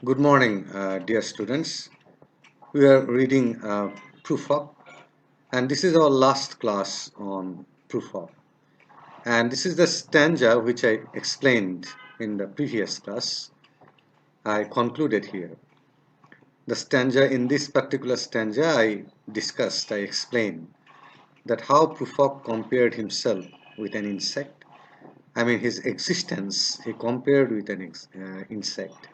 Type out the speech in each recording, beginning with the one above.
Good morning, dear students. We are reading Prufrock, and this is our last class on Prufrock. And this is the stanza which I explained in the previous class. I concluded here. The stanza, in this particular stanza, I explained that how Prufrock compared himself with an insect. I mean, his existence he compared with an insect.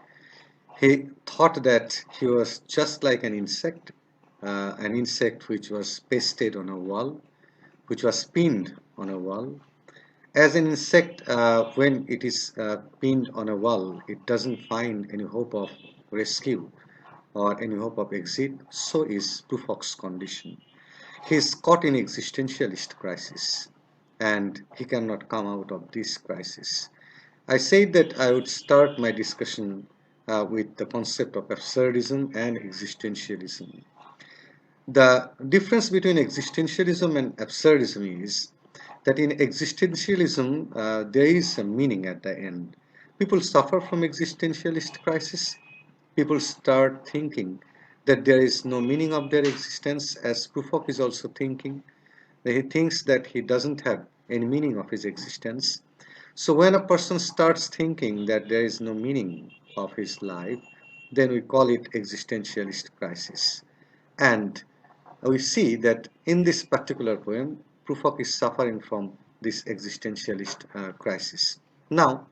He thought that he was just like an insect which was pasted on a wall, which was pinned on a wall. As an insect, when it is pinned on a wall, it doesn't find any hope of rescue or any hope of exit. So is Prufrock's condition. He is caught in existentialist crisis, and he cannot come out of this crisis. I said that I would start my discussion with the concept of absurdism and existentialism. The difference between existentialism and absurdism is that in existentialism, there is a meaning at the end. People suffer from existentialist crisis. People start thinking that there is no meaning of their existence, as Prufrock is also thinking. He thinks that he doesn't have any meaning of his existence. So when a person starts thinking that there is no meaning of his life, then we call it existentialist crisis. And we see that in this particular poem, Prufrock is suffering from this existentialist crisis. Now,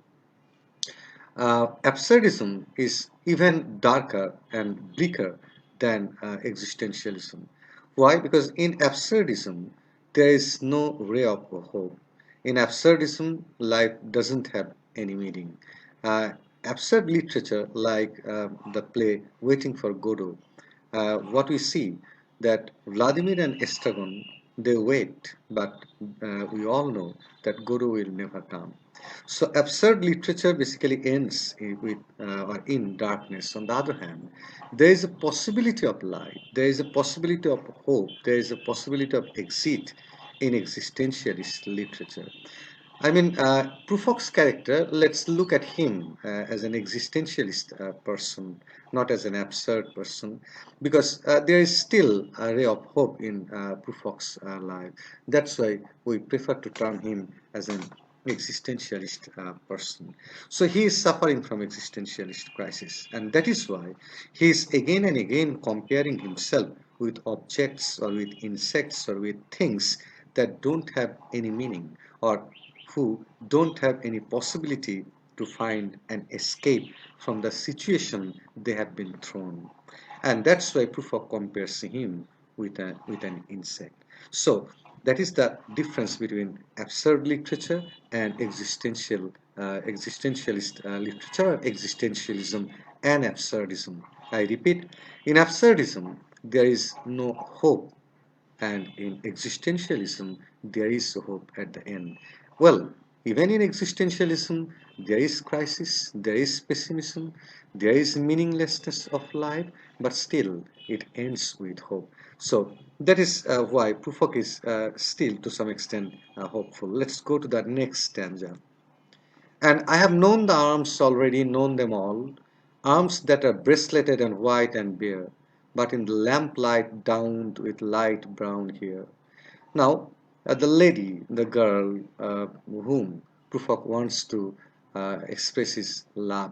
absurdism is even darker and bleaker than existentialism. Why? Because in absurdism, there is no ray of hope. In absurdism, life doesn't have any meaning. Uh, Absurd literature, like the play Waiting for Godot, what we see that Vladimir and Estragon, they wait, but we all know that Godot will never come. So absurd literature basically ends with or in darkness. On the other hand, there is a possibility of light, there is a possibility of hope, there is a possibility of exit in existentialist literature. I mean, Prufrock's character, let's look at him as an existentialist person, not as an absurd person, because there is still a ray of hope in Prufrock's life. That's why we prefer to term him as an existentialist person. So he is suffering from existentialist crisis, and that is why he is again and again comparing himself with objects or with insects or with things that don't have any meaning or who don't have any possibility to find an escape from the situation they have been thrown. And that's why Prufrock compares him with an insect. So that is the difference between absurd literature and existentialist literature, or existentialism and absurdism. I repeat, in absurdism, there is no hope, and in existentialism, there is hope at the end. Well, even in existentialism, there is crisis, there is pessimism, there is meaninglessness of life, but still it ends with hope. So that is why Prufrock is still to some extent hopeful. Let's go to the next stanza. And I have known the arms already, known them all, arms that are braceleted and white and bare, but in the lamplight downed with light brown hair. Now, the lady, the girl whom Prufrock wants to express his love.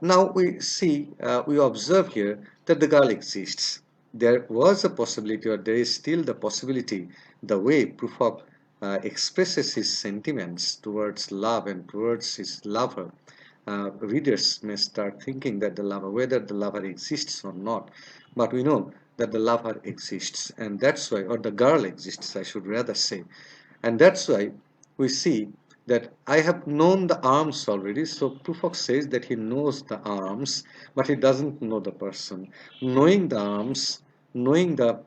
Now we observe here that the girl exists. There was a possibility, or there is still the possibility, the way Prufrock expresses his sentiments towards love and towards his lover. Readers may start thinking that the lover, whether the lover exists or not, but we know that the lover exists, and that's why, or the girl exists, I should rather say, and that's why we see that I have known the arms already. So Prufrock says that he knows the arms, but he doesn't know the person. Knowing the arms, knowing the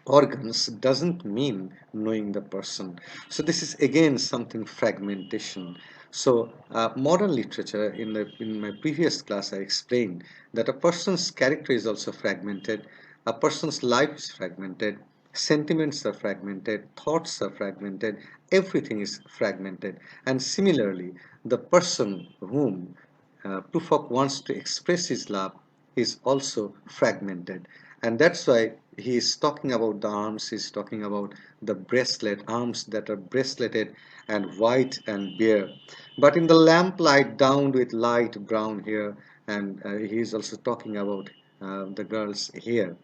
organs doesn't mean knowing the person. So this is again something fragmentation. So modern literature, in my previous class I explained that a person's character is also fragmented, a person's life is fragmented, sentiments are fragmented, thoughts are fragmented, everything is fragmented. And similarly, the person whom Prufrock wants to express his love is also fragmented. And that's why he is talking about the arms, he's talking about the bracelet, arms that are braceleted and white and bare. But in the lamplight, down with light brown hair, and he is also talking about the girl's hair.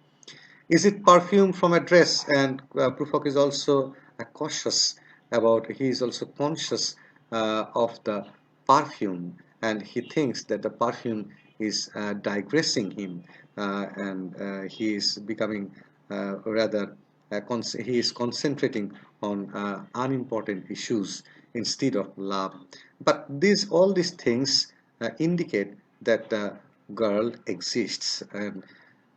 Is it perfume from a dress? And Prufrock is also cautious about, he is also conscious of the perfume, and he thinks that the perfume is digressing him, and he is becoming rather, he is concentrating on unimportant issues instead of love. But all these things indicate that the girl exists. And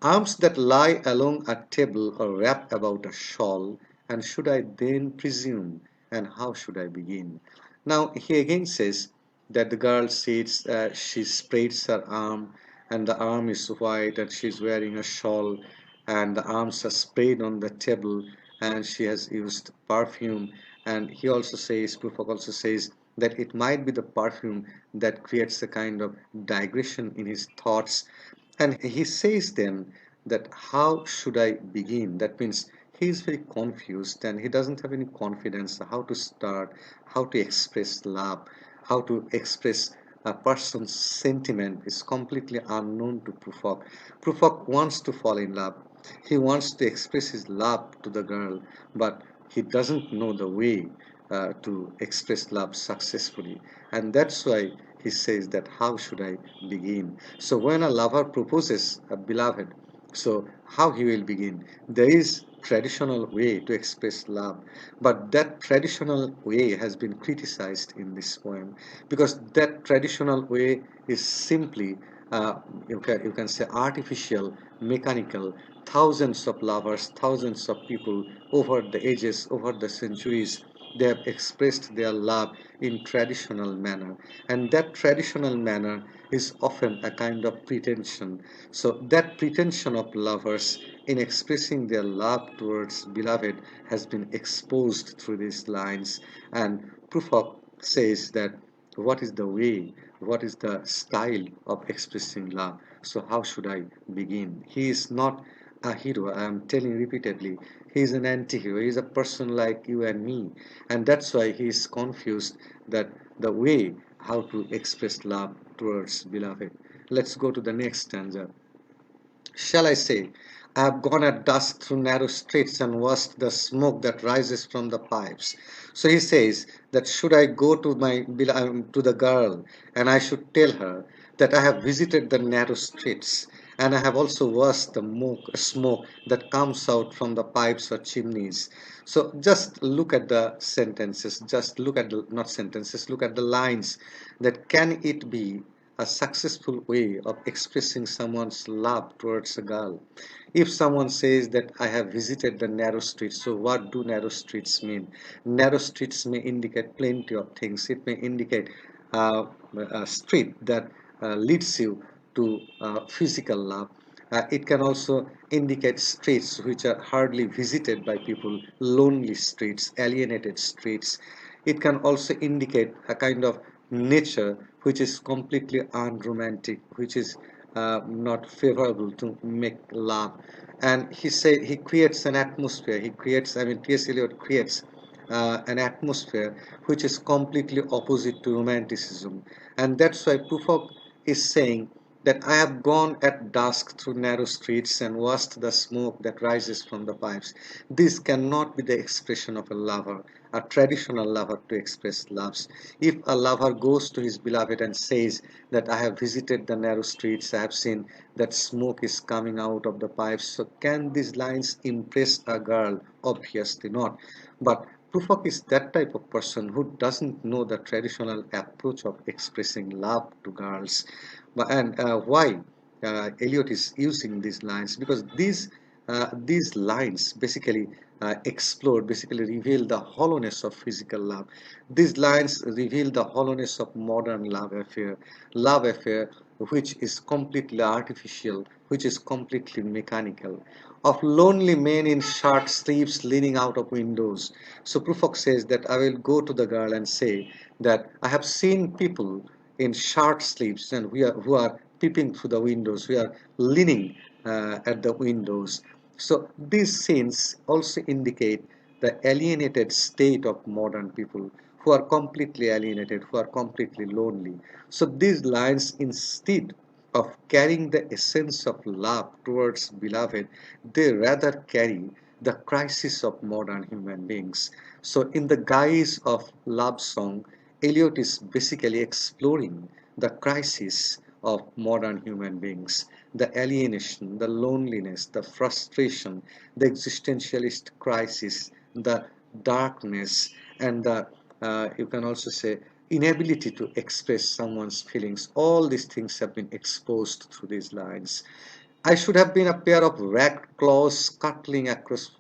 arms that lie along a table or wrap about a shawl, and should I then presume, and how should I begin? Now he again says that the girl sits, she spreads her arm, and the arm is white, and she's wearing a shawl, and the arms are spread on the table, and she has used perfume. And he also says, Prufrock also says, that it might be the perfume that creates a kind of digression in his thoughts. And he says then that how should I begin? That means he is very confused and he doesn't have any confidence how to start, how to express love, how to express a person's sentiment is completely unknown to Prufrock. Prufrock wants to fall in love. He wants to express his love to the girl, but he doesn't know the way to express love successfully. And that's why he says that how should I begin? So when a lover proposes a beloved, so how he will begin? There is traditional way to express love, but that traditional way has been criticized in this poem because that traditional way is simply you can say artificial, mechanical. Thousands of lovers, thousands of people over the ages, over the centuries, they have expressed their love in traditional manner, and that traditional manner is often a kind of pretension. So that pretension of lovers in expressing their love towards beloved has been exposed through these lines. And Prufrock says that what is the way, what is the style of expressing love? So how should I begin? He is not a hero, I am telling repeatedly. He is an anti-hero. He is a person like you and me, and that's why he is confused that the way how to express love towards beloved. Let's go to the next stanza. Shall I say, I have gone at dusk through narrow streets and watched the smoke that rises from the pipes. So he says that should I go to to the girl and I should tell her that I have visited the narrow streets and I have also watched the smoke that comes out from the pipes or chimneys. So just look at the sentences, just look at the, not sentences, look at the lines, that can it be a successful way of expressing someone's love towards a girl? If someone says that I have visited the narrow streets, so what do narrow streets mean? Narrow streets may indicate plenty of things. It may indicate uh, a street that leads you to physical love. It can also indicate streets which are hardly visited by people, lonely streets, alienated streets. It can also indicate a kind of nature which is completely unromantic, which is not favorable to make love. And he said he creates an atmosphere. He creates, I mean, T.S. Eliot creates an atmosphere which is completely opposite to romanticism. And that's why Prufrock is saying that I have gone at dusk through narrow streets and watched the smoke that rises from the pipes. This cannot be the expression of a lover, a traditional lover to express loves. If a lover goes to his beloved and says that I have visited the narrow streets, I have seen that smoke is coming out of the pipes, so can these lines impress a girl? Obviously not. But Prufrock is that type of person who doesn't know the traditional approach of expressing love to girls. And why Eliot is using these lines? Because these lines basically explore, basically reveal the hollowness of physical love. These lines reveal the hollowness of modern love affair which is completely artificial, which is completely mechanical, of lonely men in short sleeves leaning out of windows. So Prufrock says that I will go to the girl and say that I have seen people in short sleeves and who are peeping through the windows, who are leaning at the windows. So these scenes also indicate the alienated state of modern people who are completely alienated, who are completely lonely. So these lines, instead of carrying the essence of love towards beloved, they rather carry the crisis of modern human beings. So in the guise of love song, Eliot is basically exploring the crisis of modern human beings, the alienation, the loneliness, the frustration, the existentialist crisis, the darkness, and the you can also say inability to express someone's feelings. All these things have been exposed through these lines. I should have been a pair of ragged claws scuttling across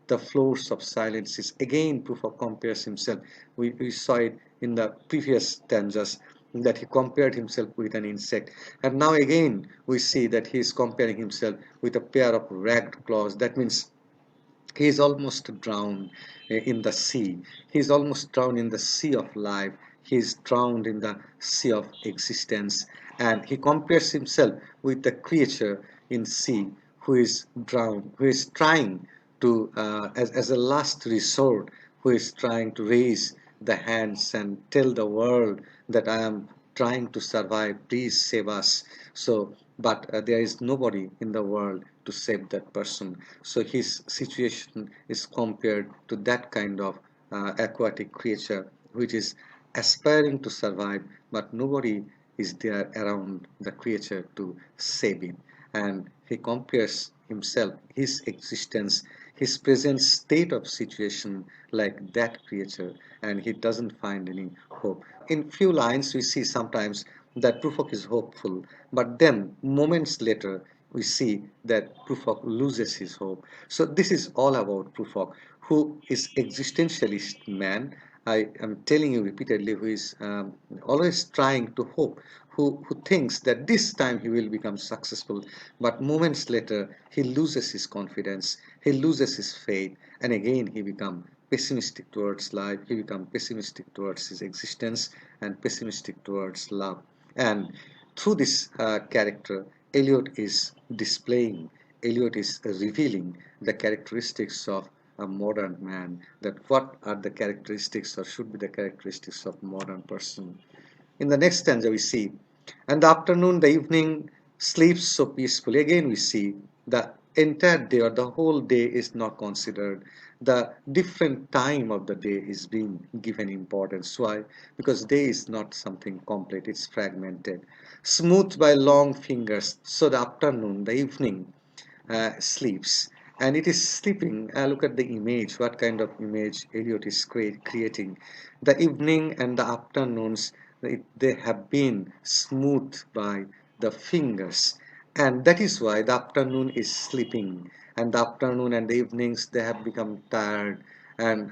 the floors of silences. Again, Prufrock compares himself. We saw it in the previous stanzas that he compared himself with an insect. And now again, we see that he is comparing himself with a pair of ragged claws. That means he is almost drowned in the sea. He is almost drowned in the sea of life. He is drowned in the sea of existence. And he compares himself with the creature in sea who is drowned, who is trying to, as a last resort, who is trying to raise the hands and tell the world that I am trying to survive, please save us. So, but there is nobody in the world to save that person. So his situation is compared to that kind of aquatic creature which is aspiring to survive, but nobody is there around the creature to save him. And he compares himself, his existence, his present state of situation like that creature, and he doesn't find any hope. In few lines, we see sometimes that Prufrock is hopeful, but then moments later, we see that Prufrock loses his hope. So this is all about Prufrock, who is existentialist man. I am telling you repeatedly, who is always trying to hope, who thinks that this time he will become successful, but moments later he loses his confidence, he loses his faith, and again he becomes pessimistic towards life, he becomes pessimistic towards his existence, and pessimistic towards love. And through this character, Eliot is displaying, Eliot is revealing the characteristics of a modern man, that what are the characteristics or should be the characteristics of modern person. In the next stanza we see, and the afternoon, the evening sleeps so peacefully. Again we see the entire day or the whole day is not considered. The different time of the day is being given importance. Why? Because day is not something complete, it's fragmented. Smoothed by long fingers. So the afternoon, the evening sleeps. And it is sleeping. Look at the image, what kind of image Eliot is creating. The evening and the afternoons, they have been smoothed by the fingers. And that is why the afternoon is sleeping. And the afternoon and the evenings, they have become tired and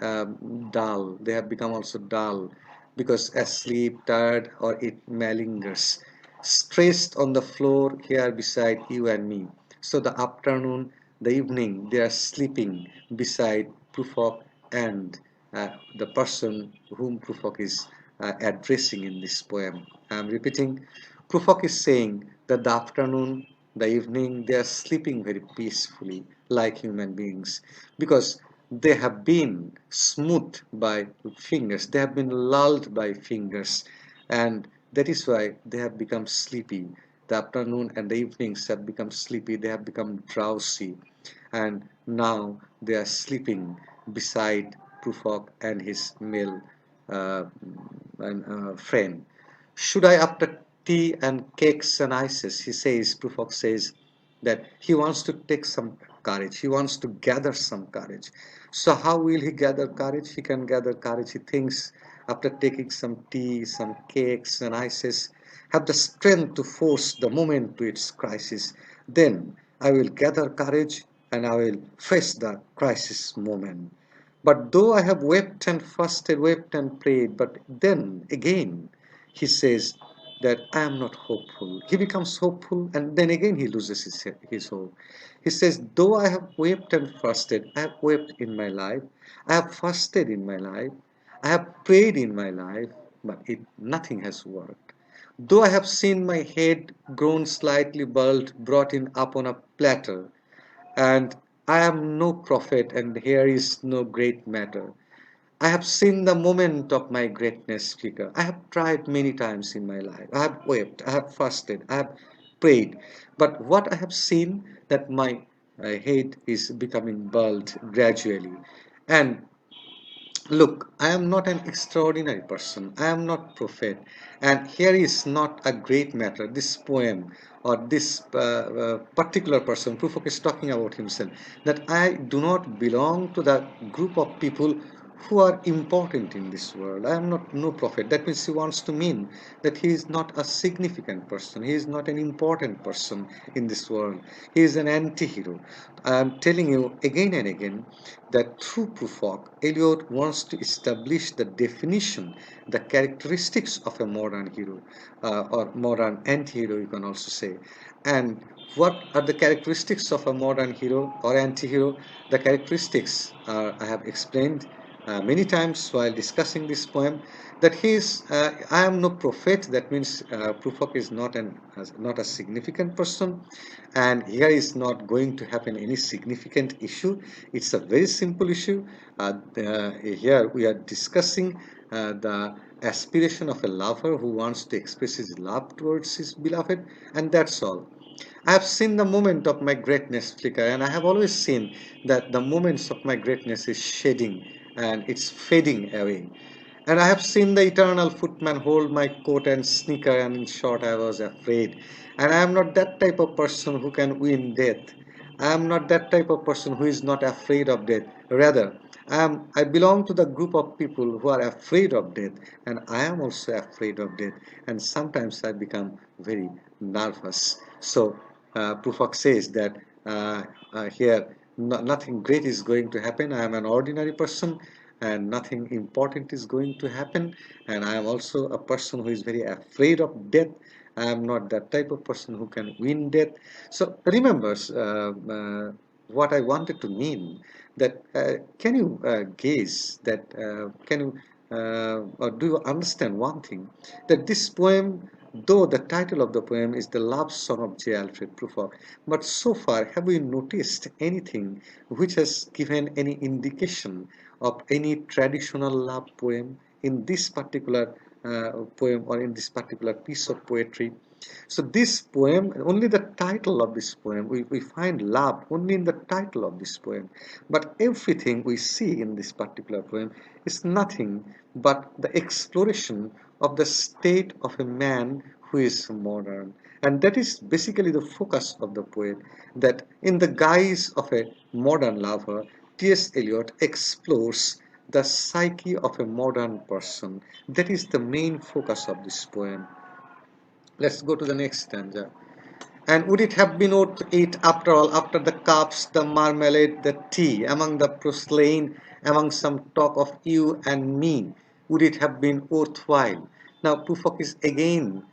dull. They have become also dull because asleep, tired, or it malingers. Stressed on the floor here beside you and me. So the afternoon, the evening, they are sleeping beside Prufrock and the person whom Prufrock is addressing in this poem. I am repeating, Prufrock is saying that the afternoon, the evening, they are sleeping very peacefully like human beings because they have been smoothed by fingers, they have been lulled by fingers, and that is why they have become sleepy. The afternoon and the evenings have become sleepy, they have become drowsy, and now they are sleeping beside Prufrock and his male uh, friend. Should I, after tea and cakes and ices, he says, Prufrock says that he wants to take some courage, he wants to gather some courage. So how will he gather courage? He can gather courage, he thinks, after taking some tea, some cakes and ices, have the strength to force the moment to its crisis. Then I will gather courage and I will face the crisis moment. But though I have wept and fasted, wept and prayed, but then again he says that I am not hopeful. He becomes hopeful and then again he loses his hope. He says, though I have wept and fasted, I have wept in my life, I have fasted in my life, I have prayed in my life, but nothing has worked. Though I have seen my head grown slightly bald brought in upon a platter, and I am no prophet, and here is no great matter. I have seen the moment of my greatness flicker. I have tried many times in my life. I have wept, I have fasted, I have prayed. But what I have seen that my head is becoming bald gradually. And look, I am not an extraordinary person. I am not prophet. And here is not a great matter. This poem or this particular person, Prufrock is talking about himself, that I do not belong to the group of people who are important in this world. I am not no prophet. That means he wants to mean that he is not a significant person. He is not an important person in this world. He is an anti-hero. I am telling you again and again that through Prufrock, Eliot wants to establish the definition, the characteristics of a modern hero or modern anti-hero, you can also say. And what are the characteristics of a modern hero or anti-hero? The characteristics are, I have explained many times while discussing this poem, that he is, I am no prophet. That means Prufrock is not a significant person, and here is not going to happen any significant issue. It's a very simple issue. Here we are discussing the aspiration of a lover who wants to express his love towards his beloved, and that's all. I have seen the moment of my greatness flicker, and I have always seen that the moments of my greatness is shedding and it's fading away. And I have seen the eternal footman hold my coat and sneaker, and in short, I was afraid. And I am not that type of person who can win death. I am not that type of person who is not afraid of death. Rather, I belong to the group of people who are afraid of death, and I am also afraid of death. And sometimes I become very nervous. So, Prufrock says that here nothing great is going to happen. I am an ordinary person, and nothing important is going to happen, and I am also a person who is very afraid of death. I am not that type of person who can win death. So remember what I wanted to mean, that can you gaze that can you or do you understand one thing, that this poem, though the title of the poem is the love song of J. Alfred Prufrock, but so far have we noticed anything which has given any indication of any traditional love poem in this particular poem or in this particular piece of poetry? So this poem, only the title of this poem, we find love only in the title of this poem. But everything we see in this particular poem is nothing but the exploration of the state of a man who is modern. And that is basically the focus of the poet, that in the guise of a modern lover, T.S. Eliot explores the psyche of a modern person. That is the main focus of this poem. Let's go to the next stanza. And would it have been worth it after all, after the cups, the marmalade, the tea, among the porcelain, among some talk of you and me, would it have been worthwhile? Now, Prufrock is again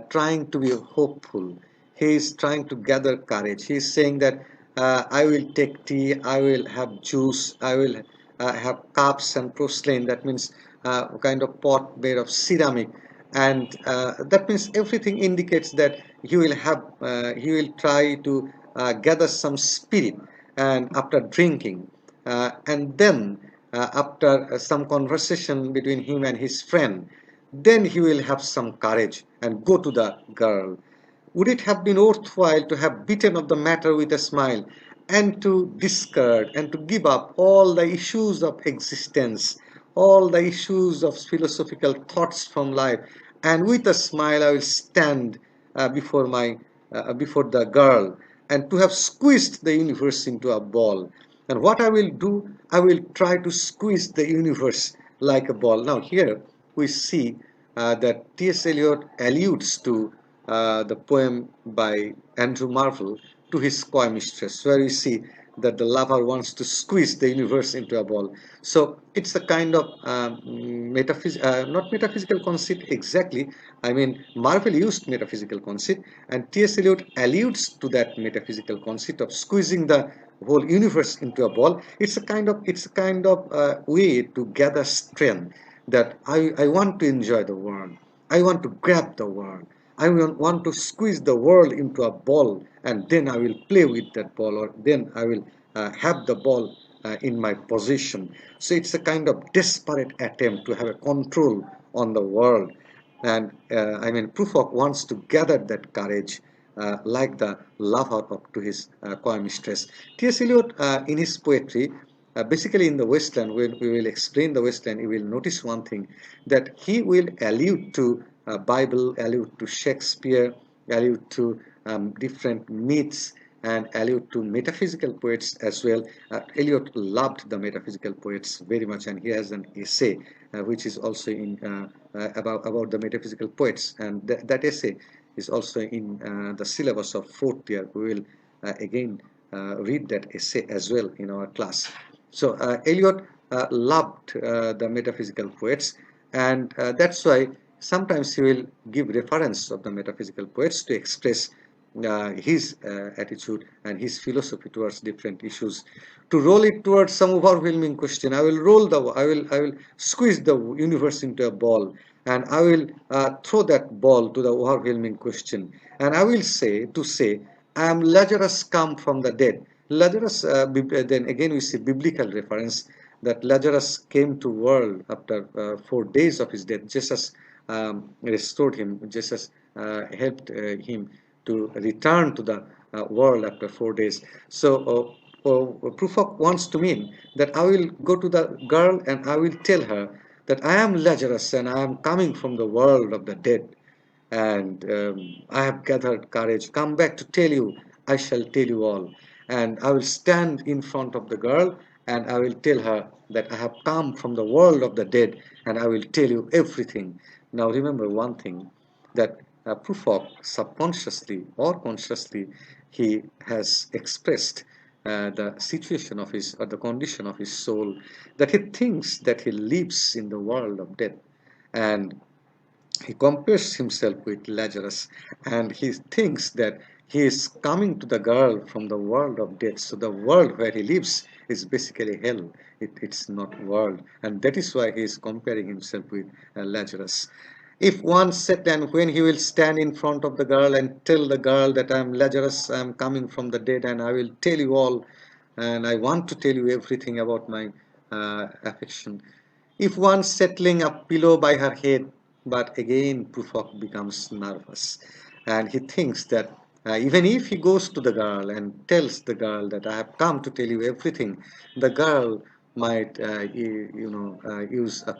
trying to be hopeful. He is trying to gather courage. He is saying that I will take tea, I will have juice, I will have cups and porcelain. That means a kind of pot made of ceramic, and that means everything indicates that he will try to gather some spirit, and after drinking, and then after some conversation between him and his friend, then he will have some courage and go to the girl. Would it have been worthwhile to have beaten of the matter with a smile, and to discard and to give up all the issues of existence, all the issues of philosophical thoughts from life, and with a smile I will stand before the girl, and to have squeezed the universe into a ball. And what I will do, I will try to squeeze the universe like a ball. Now here we see that T.S. Eliot alludes to the poem by Andrew Marvell, To His Coy Mistress, where we see that the lover wants to squeeze the universe into a ball. So it's a kind of not metaphysical conceit exactly. I mean, Marvell used metaphysical conceit, and T.S. Eliot alludes to that metaphysical conceit of squeezing the whole universe into a ball. It's a kind of way to gather strength, that I want to enjoy the world. I want to grab the world. I will want to squeeze the world into a ball, and then I will play with that ball, or then I will have the ball in my possession. So it's a kind of desperate attempt to have a control on the world. And Prufrock wants to gather that courage like the lover to his choir mistress. T.S. Eliot, in his poetry, basically in the Westland, when we will explain the Westland, you will notice one thing, that he will allude to Bible, allude to Shakespeare, allude to different myths, and allude to metaphysical poets as well. Eliot loved the metaphysical poets very much, and he has an essay which is also in about the metaphysical poets, and that essay is also in the syllabus of fourth year. We will again read that essay as well in our class. So Eliot loved the metaphysical poets, and that's why sometimes he will give reference of the metaphysical poets to express his attitude and his philosophy towards different issues. To roll it towards some overwhelming question, I will squeeze the universe into a ball, and I will throw that ball to the overwhelming question, and I will say, I am Lazarus come from the dead. Lazarus, then again we see biblical reference that Lazarus came to world after 4 days of his death. Jesus restored him. Jesus helped him to return to the world after 4 days. So Prufrock wants to mean that I will go to the girl and I will tell her that I am Lazarus and I am coming from the world of the dead, and I have gathered courage, come back to tell you, I shall tell you all. And I will stand in front of the girl and I will tell her that I have come from the world of the dead and I will tell you everything. Now remember one thing, that proof of subconsciously or consciously he has expressed the situation of his or the condition of his soul, that he thinks that he lives in the world of death, and he compares himself with Lazarus, and he thinks that he is coming to the girl from the world of death. So the world where he lives is basically hell. It's not world, and that is why he is comparing himself with Lazarus. If one said, and when he will stand in front of the girl and tell the girl that I am Lazarus, I am coming from the dead, and I will tell you all, and I want to tell you everything about my affection. If one settling a pillow by her head, but again Prufrock becomes nervous, and he thinks that even if he goes to the girl and tells the girl that I have come to tell you everything, the girl might use a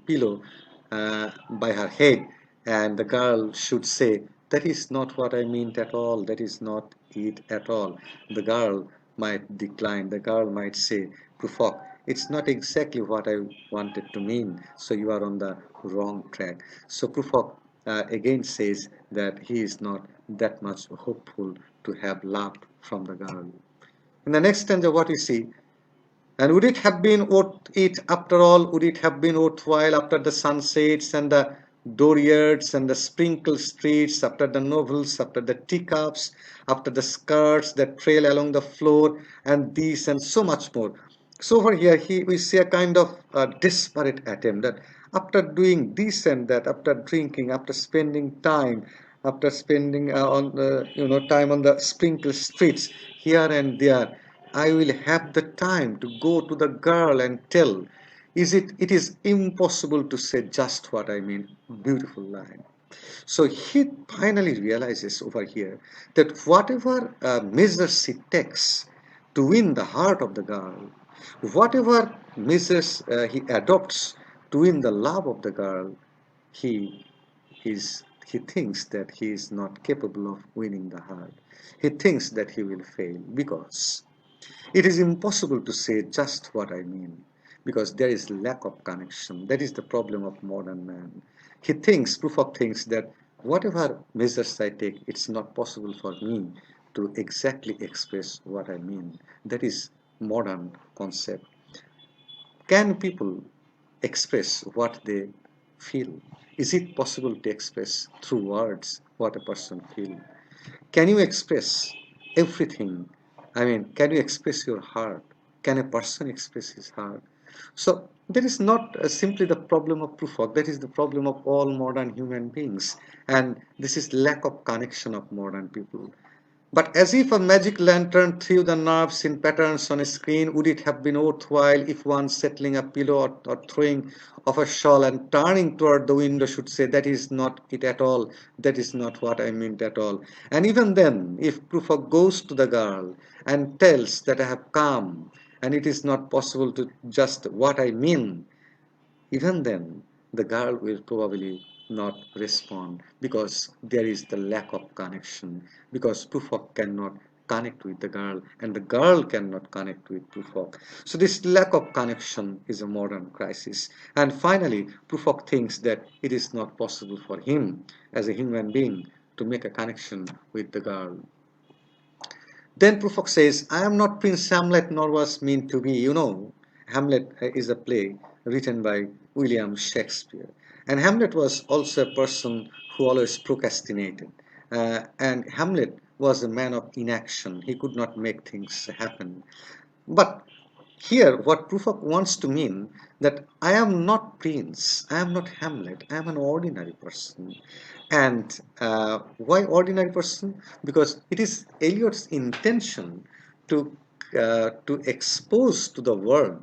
pillow by her head, and the girl should say, that is not what I meant at all, that is not it at all. The girl might decline, the girl might say, Prufrock, it's not exactly what I wanted to mean, so you are on the wrong track. So Prufrock again says that he is not that much hopeful to have loved from the girl. In the next stanza, what we see, and would it have been worth it after all? Would it have been worthwhile after the sunsets and the dooryards and the sprinkled streets, after the novels, after the teacups, after the skirts that trail along the floor, and this and so much more? So over here, we see a kind of desperate attempt that after doing this and that, after drinking, after spending time, after spending on time on the sprinkled streets here and there, I will have the time to go to the girl and tell. It is impossible to say just what I mean. Beautiful line. So he finally realizes over here that whatever measures he takes to win the heart of the girl, whatever measures he adopts to win the love of the girl, he he thinks that he is not capable of winning the heart. He thinks that he will fail because it is impossible to say just what I mean, because there is lack of connection. That is the problem of modern man. He thinks, Prufrock thinks that whatever measures I take, it's not possible for me to exactly express what I mean. That is modern concept. Can people express what they feel? Is it possible to express through words what a person feels? Can you express everything? Can you express your heart? can a person express his heart? So that is not simply the problem of Prufrock, that is the problem of all modern human beings. And this is lack of connection of modern people. But as if a magic lantern threw the nerves in patterns on a screen, would it have been worthwhile if one settling a pillow or throwing off a shawl and turning toward the window should say, that is not it at all, that is not what I meant at all. And even then, if Prufrock goes to the girl and tells that I have come, and it is not possible to just what I mean, even then the girl will probably not respond because there is the lack of connection, because Prufrock cannot connect with the girl and the girl cannot connect with Prufrock. So this lack of connection is a modern crisis. And finally, Prufrock thinks that it is not possible for him as a human being to make a connection with the girl. Then Prufrock says, I am not Prince Hamlet nor was meant to be. You know, Hamlet is a play written by William Shakespeare. And Hamlet was also a person who always procrastinated. And Hamlet was a man of inaction. He could not make things happen. But here, what Prufrock wants to mean that I am not Prince, I am not Hamlet, I am an ordinary person. And why ordinary person? Because it is Eliot's intention to expose to the world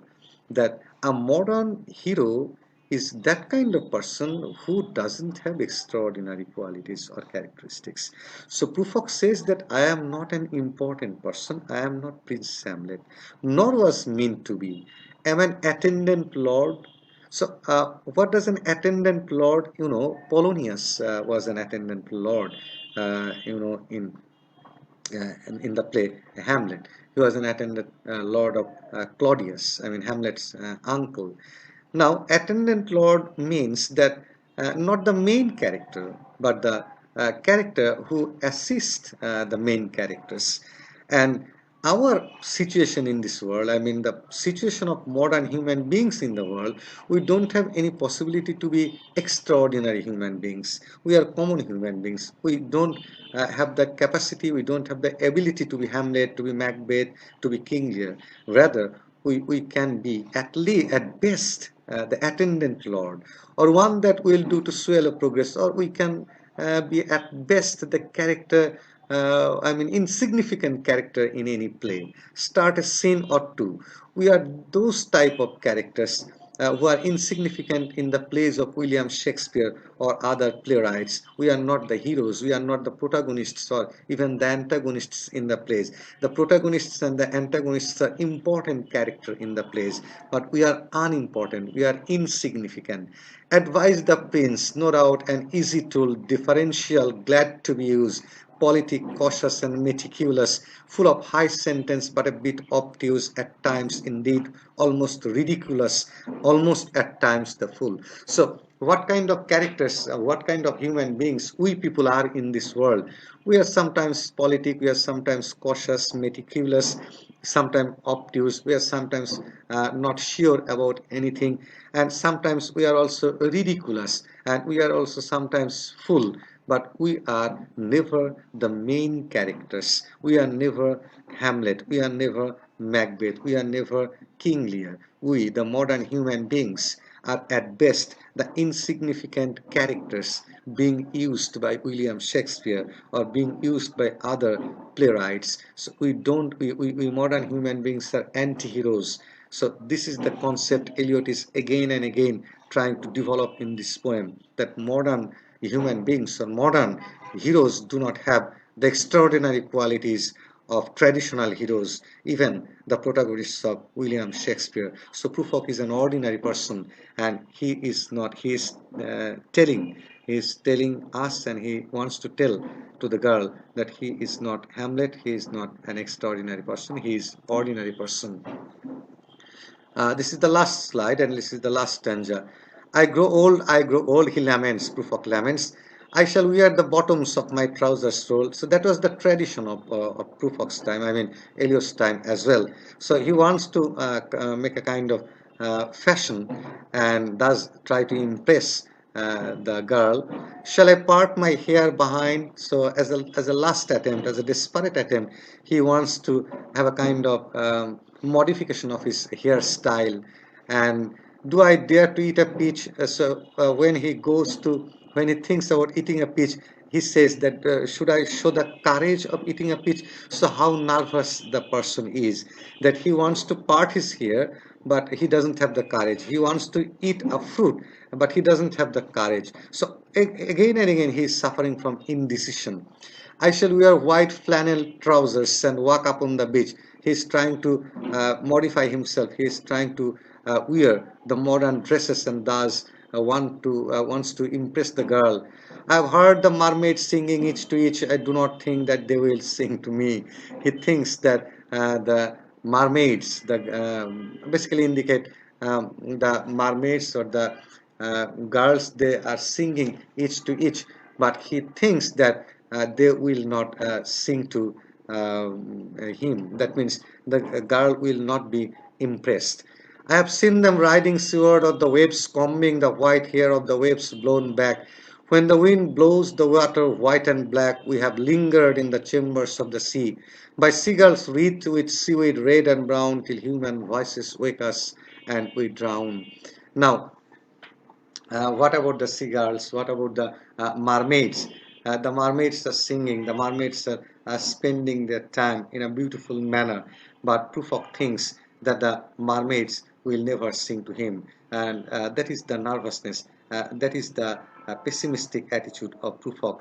that a modern hero is that kind of person who doesn't have extraordinary qualities or characteristics. So Prufrock says that I am not an important person, I am not Prince Hamlet, nor was meant to be. Am an attendant lord. So what does an attendant lord? You know, Polonius was an attendant lord. In the play Hamlet. He was an attendant lord of Claudius, I mean Hamlet's uncle. Now, attendant lord means that not the main character, but the character who assists the main characters. And our situation in this world, I mean the situation of modern human beings in the world, we don't have any possibility to be extraordinary human beings. We are common human beings. We don't have the capacity, we don't have the ability to be Hamlet, to be Macbeth, to be King Lear. Rather, we can be at least, at best, the attendant lord, or one that will do to swell a progress, or we can be at best the character, I mean insignificant character in any play. Start a scene or two. We are those type of characters who are insignificant in the plays of William Shakespeare or other playwrights. We are not the heroes, we are not the protagonists or even the antagonists in the plays. The protagonists and the antagonists are important character in the plays, but we are unimportant, we are insignificant. Advise the prince, no doubt an easy tool, differential, glad to be used, politic, cautious and meticulous, full of high sentence but a bit obtuse at times, indeed almost ridiculous, almost at times the fool. So what kind of characters, what kind of human beings we people are in this world? We are sometimes politic, we are sometimes cautious, meticulous, sometimes obtuse, we are sometimes not sure about anything, and sometimes we are also ridiculous, and we are also sometimes full, but we are never the main characters. We are never Hamlet, we are never Macbeth, we are never King Lear. We, the modern human beings, are at best the insignificant characters being used by William Shakespeare or being used by other playwrights. So we modern human beings are anti-heroes. So this is the concept Eliot is again and again trying to develop in this poem, that modern human beings or modern heroes do not have the extraordinary qualities of traditional heroes, even the protagonists of William Shakespeare. So Prufrock is an ordinary person, and he is not. He is telling us, and he wants to tell to the girl that he is not Hamlet. He is not an extraordinary person. He is ordinary person. This is the last slide, and this is the last stanza. I grow old, he laments, Prufrock laments. I shall wear the bottoms of my trousers roll. So that was the tradition of Prufrock's time, I mean Eliot's time as well. So he wants to make a kind of fashion and does try to impress the girl. Shall I part my hair behind? So as a last attempt, as a desperate attempt, he wants to have a kind of modification of his hairstyle. And do I dare to eat a peach? When he goes to, when he thinks about eating a peach, he says that should I show the courage of eating a peach? So how nervous the person is, that he wants to part his hair, but he doesn't have the courage. He wants to eat a fruit, but he doesn't have the courage. So again and again, he is suffering from indecision. I shall wear white flannel trousers and walk upon the beach. He is trying to modify himself. He is trying to wear the modern dresses and thus wants to impress the girl. I've heard the mermaids singing each to each. I do not think that they will sing to me. He thinks that the mermaids, basically indicate the mermaids or the girls, they are singing each to each, but he thinks that they will not sing to him. That means the girl will not be impressed. I have seen them riding seaward on the waves, combing the white hair of the waves blown back. When the wind blows the water white and black, we have lingered in the chambers of the sea, by seagulls wreathed with seaweed red and brown, till human voices wake us and we drown. Now, what about the seagulls? What about the mermaids? The mermaids are singing, the mermaids are spending their time in a beautiful manner. But Prufrock thinks that the mermaids will never sing to him. And that is the nervousness, that is the pessimistic attitude of Prufrock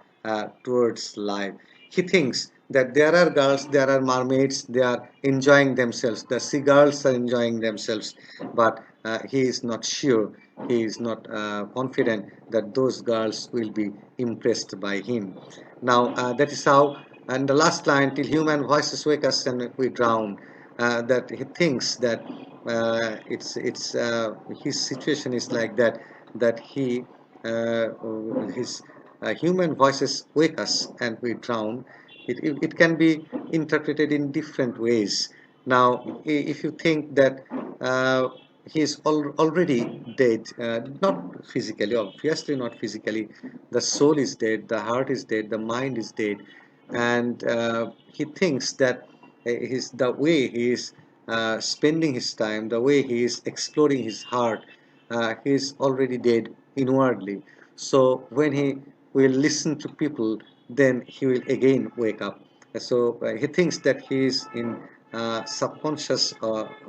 towards life. He thinks that there are girls, there are mermaids, they are enjoying themselves, the seagulls are enjoying themselves, but he is not sure, he is not confident that those girls will be impressed by him. Now, that is how, and the last line, till human voices wake us and we drown, that he thinks that his situation is like that, that his human voices wake us and we drown. It can be interpreted in different ways. Now, if you think that he is already dead, not physically, obviously not physically, the soul is dead, the heart is dead, the mind is dead, and he thinks that the way he is spending his time, the way he is exploring his heart, he is already dead inwardly. So when he will listen to people, then he will again wake up. So he thinks that he is in subconscious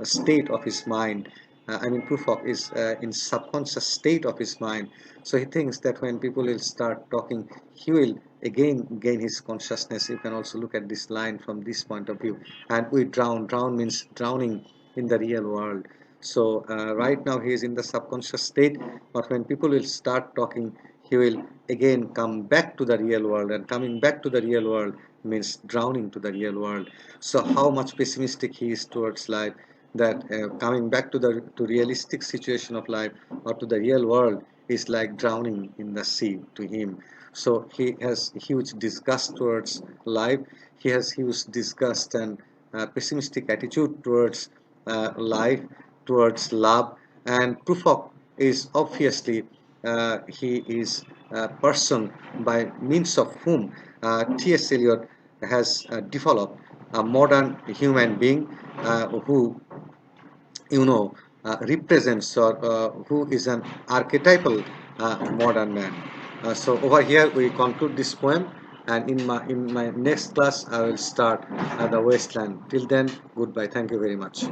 state of his mind. Prufrock is in subconscious state of his mind. So he thinks that when people will start talking, he will again gain his consciousness. You can also look at this line from this point of view. And we drown. Drown means drowning in the real world. So right now he is in the subconscious state, but when people will start talking, he will again come back to the real world, and coming back to the real world means drowning to the real world. So how much pessimistic he is towards life, that coming back to the realistic situation of life or to the real world is like drowning in the sea to him. So he has huge disgust towards life. He has huge disgust and pessimistic attitude towards life, towards love. And Prufrock is obviously he is a person by means of whom T.S. Eliot has developed a modern human being who represents or who is an archetypal modern man. So over here we conclude this poem, and in my next class I will start the wasteland. Till then, goodbye. Thank you very much.